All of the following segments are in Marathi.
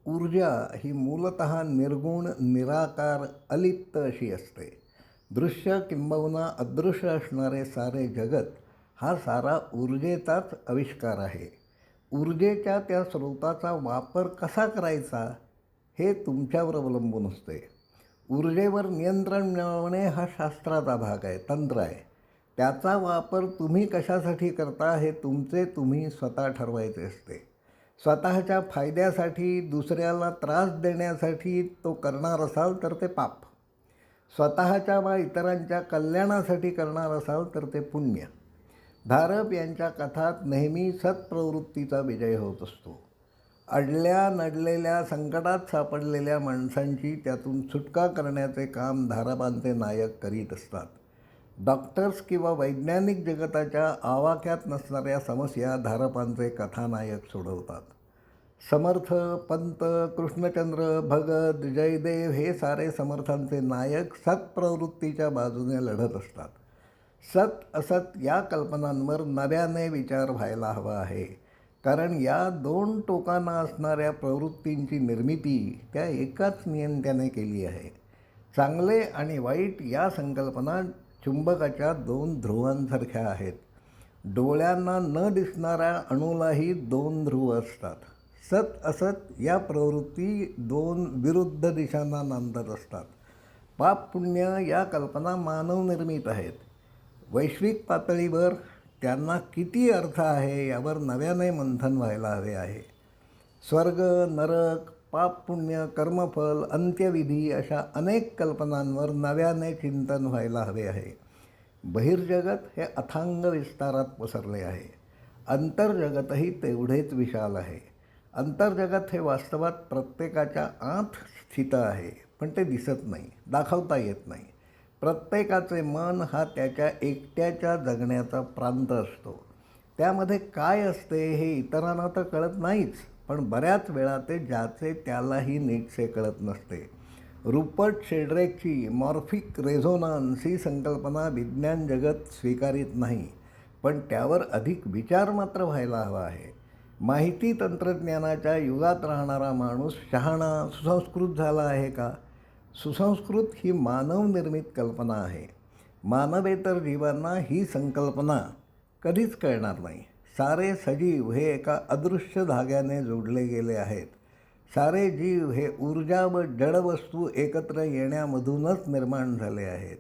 ऊर्जा ही मूलतः निर्गुण, निराकार, अलिप्त अशी असते. दृश्य किंबहुना अदृश्य असणारे सारे जगत हा सारा ऊर्जेचाच आविष्कार आहे. ऊर्जेच्या त्या स्रोताचा वापर कसा करायचा हे तुमच्यावर अवलंबून असते. ऊर्जेवर नियंत्रण मिळवणे हा शास्त्राचा भाग आहे, तंत्र आहे. त्याचा वापर तुम्ही कशासाठी करता हे तुम्ही स्वतः ठरवायचे असते. स्वतःच्या फायद्यासाठी, दुसऱ्याला त्रास देण्यासाठी तो करणार असाल तर ते पाप. स्वतःच्या वा इतरांच्या कल्याणासाठी करणार असाल तर ते पुण्य. धारप यांच्या कथात नेहमी सत्प्रवृत्तीचा विजय होत असतो. अडल्या नडलेल्या, संकटात सापडलेल्या माणसांची त्यातून सुटका करण्याचे काम धारपांचे नायक करीत असतात. डॉक्टर्स किंवा वैज्ञानिक जगताच्या आवाक्यात नसणाऱ्या समस्या धारपांचे कथानायक सोडवतात. समर्थ, पंत, कृष्णचंद्र, भगत, जयदेव हे सारे समर्थांचे नायक सत्प्रवृत्तीच्या बाजूने लढत असतात. सत असत या कल्पनांवर नव्याने विचार व्हायला हवा आहे. कारण या दोन टोकांना असणाऱ्या प्रवृत्तींची निर्मिती त्या एकाच नियंत्याने केली आहे. चांगले आणि वाईट या संकल्पना चुंबकाच्या दोन ध्रुवांसारख्या आहेत. डोळ्यांना न दिसणाऱ्या अणूलाही दोन ध्रुव असतात. सत असत या प्रवृत्ती दोन विरुद्ध दिशांना नांदत असतात. पाप पुण्य या कल्पना मानवनिर्मित आहेत. वैश्विक पातळीवर त्यांना किती अर्थ आहे यावर नव्याने मंथन व्हायला हवे आहे. स्वर्ग, नरक, पाप पुण्य, कर्मफल, अंत्यविधी अशा अनेक कल्पनांवर नव्याने चिंतन व्हायला हवे आहे. बहिर्जगत हे अथांग विस्तारात पसरले आहे. अंतर्जगतही तेवढेच विशाल आहे. अंतर्जगत हे वास्तवात प्रत्येकाच्या आत स्थित आहे, पण ते दिसत नाही, दाखवता येत नाही. प्रत्येकाचे मन हा त्याच्या एकट्याच्या जगण्याचा प्रांत असतो. त्यामध्ये काय असते हे इतरांना तर कळत नाहीच, पण बऱ्याच वेळा ते ज्याचे त्यालाही नीटसे कळत नसते. रुपर्ट शेल्ड्रेकची मॉर्फिक रेझोनान्स ही संकल्पना विज्ञान जगत स्वीकारित नाही, पण त्यावर अधिक विचार मात्र व्हायला हवा आहे. माहिती तंत्रज्ञानाच्या युगात राहणारा माणूस शहाणा, सुसंस्कृत झाला आहे का? सुसंस्कृत ही मानवनिर्मित कल्पना आहे. मानवेतर जीवांना ही संकल्पना कधीच कळणार नाही. सारे सजीव हे एका अदृश्य धाग्याने जोडले गेले आहेत. सारे जीव हे ऊर्जा व जडवस्तू एकत्र येण्यामधूनच निर्माण झाले आहेत.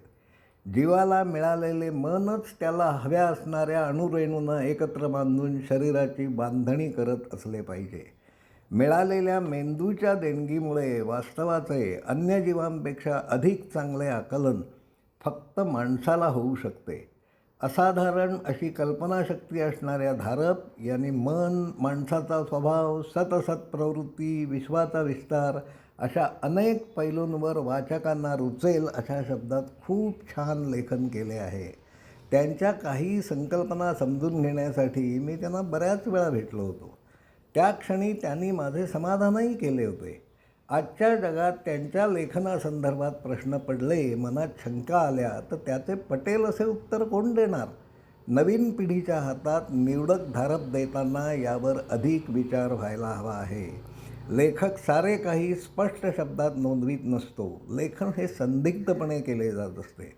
जीवाला मिळालेले मनच त्याला हव्या असणाऱ्या अणुरेणूंना एकत्र बांधून शरीराची बांधणी करत असले पाहिजे. मिळालेल्या मेंदूच्या देणगीमुळे वास्तवाचे अन्य जीवांपेक्षा अधिक चांगले आकलन फक्त माणसाला होऊ शकते. असाधारण अशी कल्पनाशक्ती असणाऱ्या धारप यांनी मन, माणसाचा स्वभाव, सतसत प्रवृत्ती, विश्वाचा विस्तार अशा अनेक पैलूंवर वाचकांना रुचेल अशा शब्दात खूप छान लेखन केले आहे. त्यांच्या काही संकल्पना समजून घेण्यासाठी मी त्यांना बऱ्याच वेळा भेटलो होतो. त्या क्षणी त्यांनी माझे समाधानही केले होते. आजच्या जगात त्यांच्या लेखनासंदर्भात प्रश्न पडले, मनात शंका आल्या तर त्याचे पटेल असे उत्तर कोण देणार? नवीन पिढीच्या हातात निवडक धारप देताना यावर अधिक विचार व्हायला हवा आहे. लेखक सारे काही स्पष्ट शब्दात नोंदवीत नसतो. लेखन हे संदिग्धपणे केले जात असते.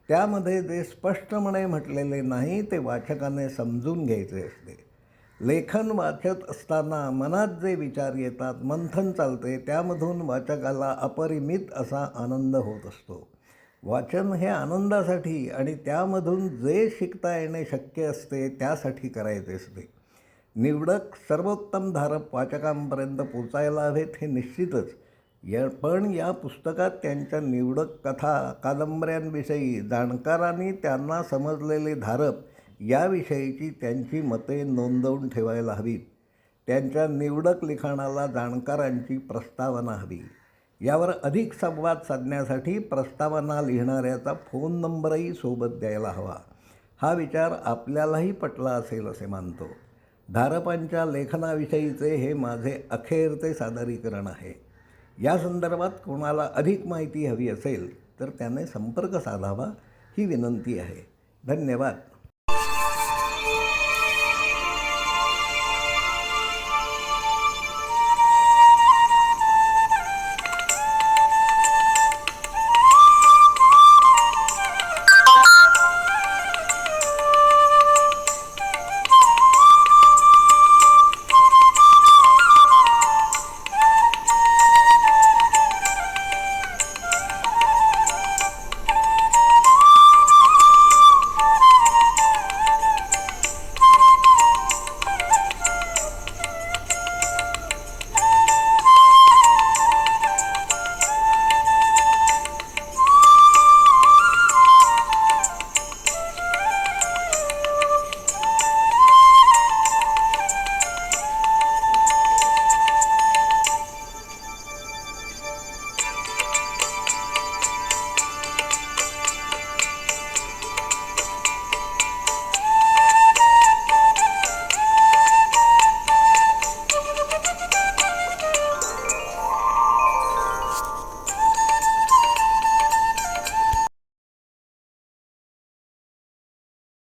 त्यामध्ये जे स्पष्टपणे म्हटलेले नाही ते वाचकाने समजून घ्यायचे असते. लेखन वाचत असताना मनात जे विचार येतात, मंथन चालते, त्यामधून वाचकाला अपरिमित असा आनंद होत असतो. वाचन हे आनंदासाठी आणि त्यामधून जे शिकता येणे शक्य असते त्यासाठी करायचे असते. निवडक सर्वोत्तम धारप वाचकांपर्यंत पोचायला हवेत हे निश्चितच. पण या पुस्तकात त्यांच्या निवडक कथा, कादंबऱ्यांविषयी जाणकारांनी त्यांना समजलेले धारप याविषयीची त्यांची मते नोंदवून ठेवायला हवीत. त्यांच्या निवडक लिखाणाला जाणकारांची प्रस्तावना हवी. यावर अधिक संवाद साधण्यासाठी प्रस्तावना लिहिणाऱ्याचा फोन नंबरही सोबत द्यायला हवा. हा विचार आपल्यालाही पटला असेल असे मानतो. धारपांच्या लेखनाविषयीचे हे माझे अखेरचे सादरीकरण आहे. या संदर्भात कोणाला अधिक माहिती हवी असेल तर त्याने संपर्क साधावा ही विनंती आहे. धन्यवाद.